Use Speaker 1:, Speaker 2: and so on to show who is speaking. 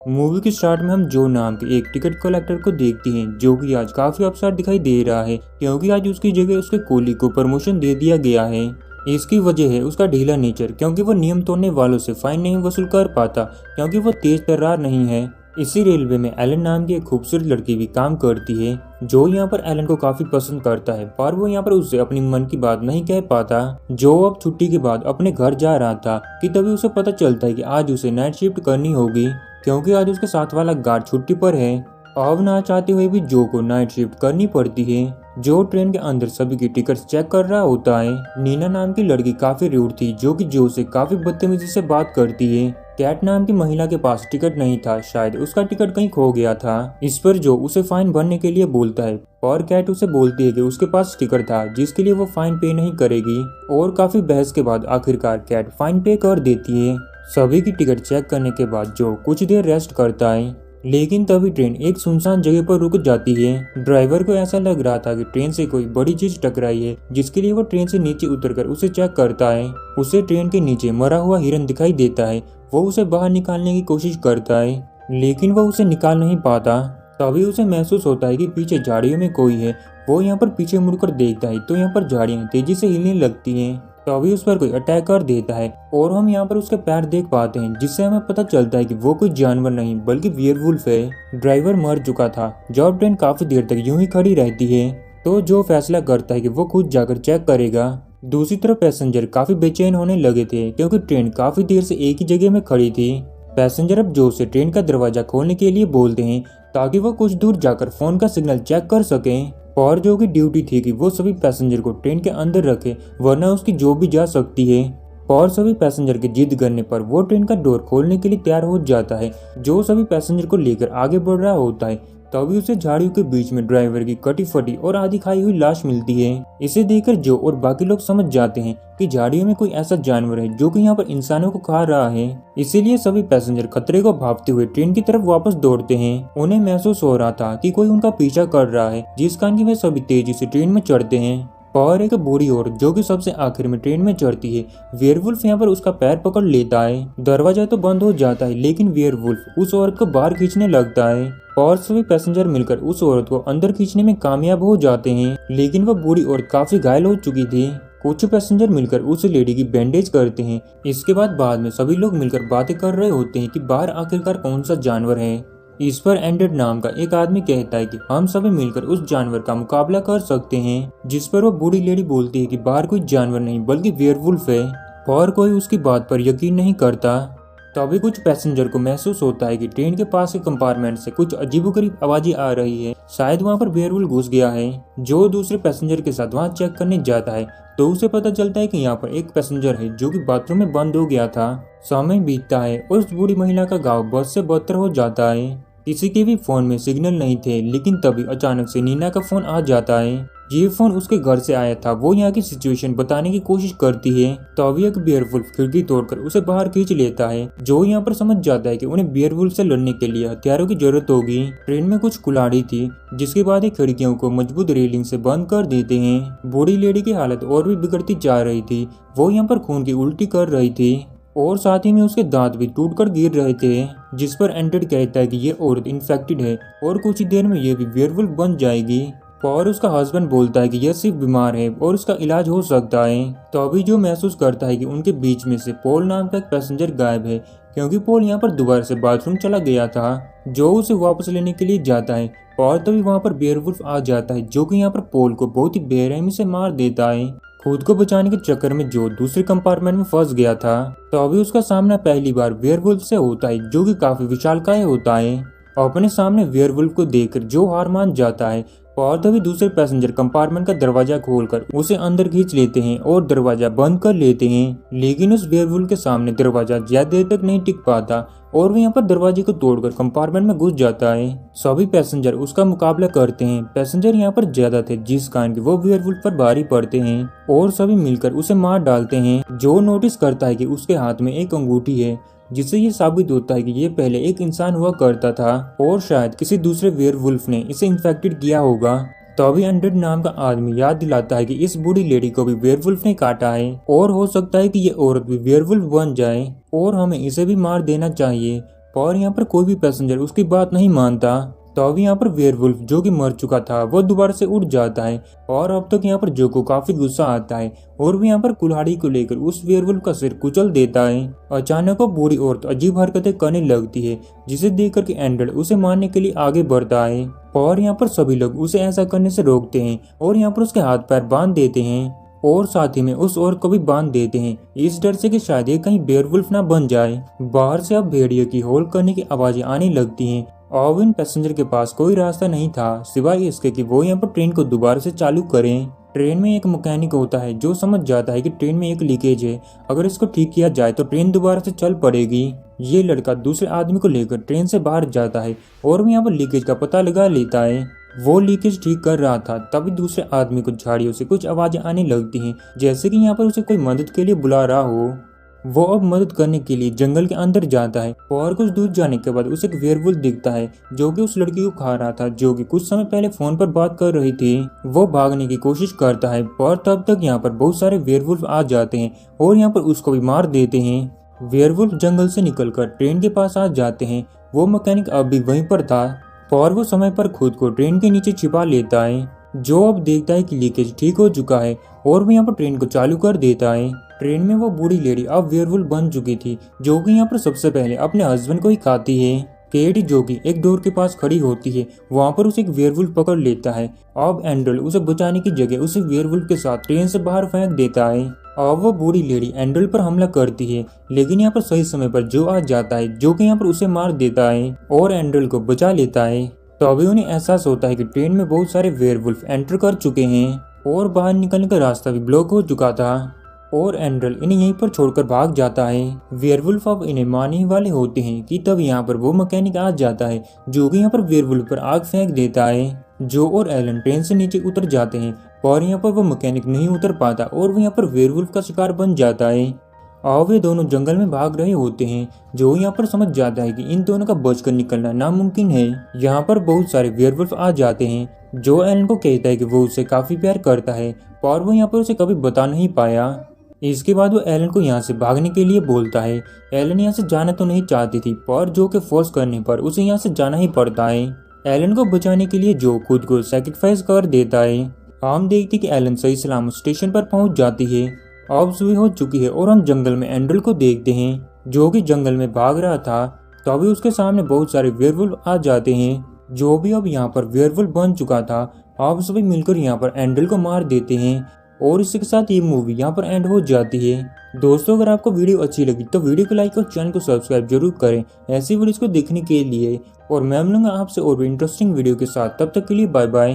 Speaker 1: Movie के start में हम जो नाम के एक टिकट कलेक्टर को देखते हैं जो कि आज काफी अपसेट दिखाई दे रहा है क्योंकि आज उसकी जगह उसके कोली को प्रमोशन दे दिया गया है। इसकी वजह है उसका ढीला नेचर क्योंकि वो नियम तोड़ने वालों से फाइन नहीं वसूल कर पाता क्योंकि वो तेज तर्रार नहीं है। इसी रेलवे में एलन नाम की एक खूबसूरत लड़की भी काम करती है जो यहाँ पर एलन को काफी पसंद करता है, पर वो यहाँ पर उससे अपनी मन की बात नहीं कह पाता। जो अब छुट्टी के बाद अपने घर जा रहा था कि तभी उसे पता चलता है कि आज उसे नाइट शिफ्ट करनी होगी क्योंकि आज उसके साथ वाला गार्ड छुट्टी पर है। अब ना चाहते हुए भी जो को नाइट शिफ्ट करनी पड़ती है। जो ट्रेन के अंदर सभी की टिकट्स चेक कर रहा होता है। नीना नाम की लड़की काफी रूड थी जो कि जो से काफी बदतमीजी से बात करती है। कैट नाम की महिला के पास टिकट नहीं था, शायद उसका टिकट कहीं खो गया था। इस पर जो उसे फाइन भरने के लिए बोलता है और कैट उसे बोलती है कि उसके पास टिकट था जिसके लिए वो फाइन पे नहीं करेगी। और काफी बहस के बाद आखिरकार कैट फाइन पे कर देती है। सभी की टिकट चेक करने के बाद जो कुछ देर रेस्ट करता है, लेकिन तभी ट्रेन एक सुनसान जगह पर रुक जाती है। ड्राइवर को ऐसा लग रहा था कि ट्रेन से कोई बड़ी चीज टकराई है जिसके लिए वो ट्रेन से नीचे उतरकर उसे चेक करता है। उसे ट्रेन के नीचे मरा हुआ हिरन दिखाई देता है। वो उसे बाहर निकालने की कोशिश करता है लेकिन वो उसे निकाल नहीं पाता। तभी उसे महसूस होता है कि पीछे झाड़ियों में कोई है। वो यहाँ पर पीछे मुड़कर देखता है तो यहाँ पर झाड़ियाँ तेजी से हिलने लगती हैं। तभी उस पर कोई अटैक कर देता है और हम यहाँ पर उसके पैर देख पाते हैं जिससे हमें पता चलता है कि वो कोई जानवर नहीं बल्कि वेयरवुल्फ है। ड्राइवर मर चुका था। जब ट्रेन काफी देर तक यूं ही खड़ी रहती है तो जो फैसला करता है कि वो खुद जाकर चेक करेगा। दूसरी तरफ पैसेंजर काफी बेचैन होने लगे थे क्योंकि ट्रेन काफी देर से एक ही जगह में खड़ी थी। पैसेंजर अब जो से ट्रेन का दरवाजा खोलने के लिए बोलते हैं ताकि वो कुछ दूर जाकर फोन का सिग्नल चेक कर सकें। और जो की ड्यूटी थी कि वो सभी पैसेंजर को ट्रेन के अंदर रखे वरना उसकी जो भी जा सकती है। और सभी पैसेंजर के जिद करने पर वो ट्रेन का डोर खोलने के लिए तैयार हो जाता है। जो सभी पैसेंजर को लेकर आगे बढ़ रहा होता है तभी उसे झाड़ियों के बीच में ड्राइवर की कटी फटी और आधी खाई हुई लाश मिलती है। इसे देखकर जो और बाकी लोग समझ जाते हैं कि झाड़ियों में कोई ऐसा जानवर है जो कि यहाँ पर इंसानों को खा रहा है। इसीलिए सभी पैसेंजर खतरे को भांपते हुए ट्रेन की तरफ वापस दौड़ते हैं। उन्हें महसूस हो रहा था कि कोई उनका पीछा कर रहा है जिस कारण की वे सभी तेजी से ट्रेन में चढ़ते हैं। और एक बूढ़ी औरत जो कि सबसे आखिर में ट्रेन में चढ़ती है, वेयरवुल्फ यहाँ पर उसका पैर पकड़ लेता है। दरवाजा तो बंद हो जाता है लेकिन वेयरवुल्फ उस औरत को बाहर खींचने लगता है और सभी पैसेंजर मिलकर उस औरत को अंदर खींचने में कामयाब हो जाते हैं। लेकिन वह बूढ़ी औरत काफी घायल हो चुकी थी। कुछ पैसेंजर मिलकर उस लेडी की बैंडेज करते हैं। इसके बाद में सभी लोग मिलकर बातें कर रहे होते हैं कि बाहर आखिरकार कौन सा जानवर है। इस पर एंडेड नाम का एक आदमी कहता है कि हम सभी मिलकर उस जानवर का मुकाबला कर सकते हैं। जिस पर वो बूढ़ी लेडी बोलती है कि बाहर कोई जानवर नहीं बल्कि वेयरवुल्फ है और कोई उसकी बात पर यकीन नहीं करता। तभी कुछ पैसेंजर को महसूस होता है कि ट्रेन के पास के कंपार्टमेंट से कुछ अजीबोगरीब आवाजें आ रही है। शायद वहां पर वेयरवुल्फ घुस गया है। जो दूसरे पैसेंजर के साथ वहां चेक करने जाता है तो उसे पता चलता है कि यहाँ पर एक पैसेंजर है जो कि बाथरूम में बंद हो गया था। समय बीतता है और उस बूढ़ी महिला का घाव बद से बदतर हो जाता है। किसी के भी फोन में सिग्नल नहीं थे लेकिन तभी अचानक से नीना का फोन आ जाता है। ये फोन उसके घर से आया था। वो यहाँ की सिचुएशन बताने की कोशिश करती है तभी एक बेयरवुल्फ खिड़की तोड़कर उसे बाहर खींच लेता है। जो यहाँ पर समझ जाता है कि उन्हें बेयरवुल्फ से लड़ने के लिए हथियारों की जरूरत होगी। ट्रेन में कुछ कुल्हाड़ी थी जिसके बाद ये खिड़कियों को मजबूत रेलिंग से बंद कर देते हैं। बूढ़ी लेडी की हालत और भी बिगड़ती जा रही थी। वो यहाँ पर खून की उल्टी कर रही थी और साथ ही में उसके दांत भी टूटकर गिर रहे थे। जिस पर एंडेड कहता है कि ये औरत इन्फेक्टेड है और कुछ ही देर में ये भी वेयरवुल्फ बन जाएगी। और उसका हस्बैंड बोलता है कि यह सिर्फ बीमार है और उसका इलाज हो सकता है। तो अभी जो महसूस करता है कि उनके बीच में से पॉल नाम का एक पैसेंजर गायब है क्योंकि पॉल यहाँ पर दोबारा से बाथरूम चला गया था। जो उसे वापस लेने के लिए जाता है और तभी वहाँ पर बेयरवुल्फ आ जाता है जो कि यहाँ पर पॉल को बहुत ही बेरहमी से मार देता है। खुद को बचाने के चक्कर में जो दूसरे कंपार्टमेंट में फंस गया था। तो अभी उसका सामना पहली बार वेयरवुल्फ से होता है जो कि काफी विशालकाय होता है। अपने सामने वेयरवुल्फ को देखकर जो हार मान जाता है और तभी दूसरे पैसेंजर कंपार्टमेंट का दरवाजा खोलकर उसे अंदर खींच लेते हैं और दरवाजा बंद कर लेते हैं। लेकिन उस वेयरवुल्फ के सामने दरवाजा ज्यादा देर तक नहीं टिक पाता और वो यहाँ पर दरवाजे को तोड़कर कंपार्टमेंट में घुस जाता है। सभी पैसेंजर उसका मुकाबला करते हैं। पैसेंजर यहाँ पर ज्यादा थे जिस कारण कि वो वेयरवुल्फ पर भारी पड़ते हैं और सभी मिलकर उसे मार डालते हैं। जो नोटिस करता है कि उसके हाथ में एक अंगूठी है जिससे ये साबित होता है कि ये पहले एक इंसान हुआ करता था और शायद किसी दूसरे वेयरवुल्फ ने इसे इन्फेक्टेड किया होगा। तभी एंड्रेड नाम का आदमी याद दिलाता है कि इस बूढ़ी लेडी को भी वेयरवुल्फ ने काटा है और हो सकता है कि ये औरत भी वेयरवुल्फ बन जाए और हमें इसे भी मार देना चाहिए। और यहाँ पर कोई भी पैसेंजर उसकी बात नहीं मानता। तो अब यहाँ पर वेयरवुल्फ जो कि मर चुका था वो दोबारा से उठ जाता है और अब तक यहाँ पर जो को काफी गुस्सा आता है और भी यहाँ पर कुल्हाड़ी को लेकर उस वेयरवुल्फ का सिर कुचल देता है। अचानक वो बूढ़ी औरत अजीब हरकतें करने लगती है जिसे देख कर के एंडल उसे मारने के लिए आगे बढ़ता है और यहाँ पर सभी लोग उसे ऐसा करने से रोकते हैं और यहाँ पर उसके हाथ पैर बांध देते हैं और साथ ही में उस औरत को भी बांध देते हैं इस डर से कि शायद ये कहीं बेयरवुल्फ ना बन जाए। बाहर से अब भेड़ियों की होल करने की आवाजें आने लगती हैं। अब इन पैसेंजर के पास कोई रास्ता नहीं था सिवाय इसके कि वो यहाँ पर ट्रेन को दोबारा से चालू करें। ट्रेन में एक मैकेनिक होता है जो समझ जाता है कि ट्रेन में एक लीकेज है, अगर इसको ठीक किया जाए तो ट्रेन दोबारा से चल पड़ेगी। ये लड़का दूसरे आदमी को लेकर ट्रेन से बाहर जाता है और भी यहाँ पर लीकेज का पता लगा लेता है। वो लीकेज ठीक कर रहा था तभी दूसरे आदमी को झाड़ियों से कुछ आवाजें आने लगती हैं जैसे कि यहाँ पर उसे कोई मदद के लिए बुला रहा हो। वो अब मदद करने के लिए जंगल के अंदर जाता है और कुछ दूर जाने के बाद उसे एक वेयरवुल्फ दिखता है जो कि उस लड़की को खा रहा था जो कि कुछ समय पहले फोन पर बात कर रही थी। वो भागने की कोशिश करता है और तब तक यहाँ पर बहुत सारे वेयरवुल्फ आ जाते हैं और यहाँ पर उसको भी मार देते हैं। वेयरवुल्फ जंगल से निकलकर ट्रेन के पास आ जाते हैं। वो मैकेनिक अब भी वहीं पर था और वो समय पर खुद को ट्रेन के नीचे छिपा लेता है जो अब देखता है कि लीकेज ठीक हो चुका है और वो यहाँ पर ट्रेन को चालू कर देता है। ट्रेन में वो बूढ़ी लेडी अब वेयरवुल्फ बन चुकी थी जो कि यहाँ पर सबसे पहले अपने हस्बैंड को ही खाती है। केटी जो कि एक डोर के पास खड़ी होती है वहाँ पर उसे एक वेयरवुल्फ पकड़ लेता है। अब एंड्रल उसे बचाने की जगह उसे वेयरवुल्फ के साथ ट्रेन से बाहर फेंक देता है। अब वो बूढ़ी लेडी एंड्रल पर हमला करती है लेकिन यहाँ पर सही समय पर जो आ जाता है जो कि यहाँ पर उसे मार देता है और एंड्रल को बचा लेता है। तो अभी उन्हें एहसास होता है कि ट्रेन में बहुत सारे वेयरवुल्फ एंटर कर चुके हैं और बाहर निकलने का रास्ता भी ब्लॉक हो चुका था और एंड्रल इन्हें यहीं पर छोड़कर भाग जाता है। वेयरवुल्फ अब इन्हें मारने वाले होते हैं कि तब यहाँ पर वो मैकेनिक आ जाता है जो कि यहाँ पर वेयरवुल्फ पर आग फेंक देता है। जो और एलन ट्रेन से नीचे उतर जाते हैं और यहाँ पर वो मैकेनिक नहीं उतर पाता और वो यहाँ पर वेयरवुल्फ का शिकार बन जाता है। और वे दोनों जंगल में भाग रहे होते हैं जो यहाँ पर समझ जाता है कि इन दोनों का बचकर निकलना नामुमकिन है। यहाँ पर बहुत सारे वेयरवुल्फ आ जाते हैं जो एलन को कहता है कि वो उसे काफी प्यार करता है और वो यहाँ पर उसे कभी बता नहीं पाया। इसके बाद वो एलन को यहाँ से भागने के लिए बोलता है। एलन यहाँ से जाना तो नहीं चाहती थी पर जो के फोर्स करने पर उसे यहाँ से जाना ही पड़ता है। एलन को बचाने के लिए जो खुद को सैक्रिफाइस कर देता है। हम देखते कि एलन सही सलामत स्टेशन पर पहुंच जाती है। अब सुबह हो चुकी है और हम जंगल में एंड्रल को देखते हैं जो कि जंगल में भाग रहा था। तो अभी उसके सामने बहुत सारे वेयरवुल्फ आ जाते हैं जो भी अब यहाँ पर वेयरवुल्फ बन चुका था। अब सभी मिलकर यहाँ पर एंड्रल को मार देते हैं और इसी के साथ ये मूवी यहाँ पर एंड हो जाती है। दोस्तों अगर आपको वीडियो अच्छी लगी तो वीडियो को लाइक और चैनल को सब्सक्राइब जरूर करें ऐसी वीडियोस को देखने के लिए। और मैं मिलूंगा आपसे और भी इंटरेस्टिंग वीडियो के साथ, तब तक के लिए बाय बाय।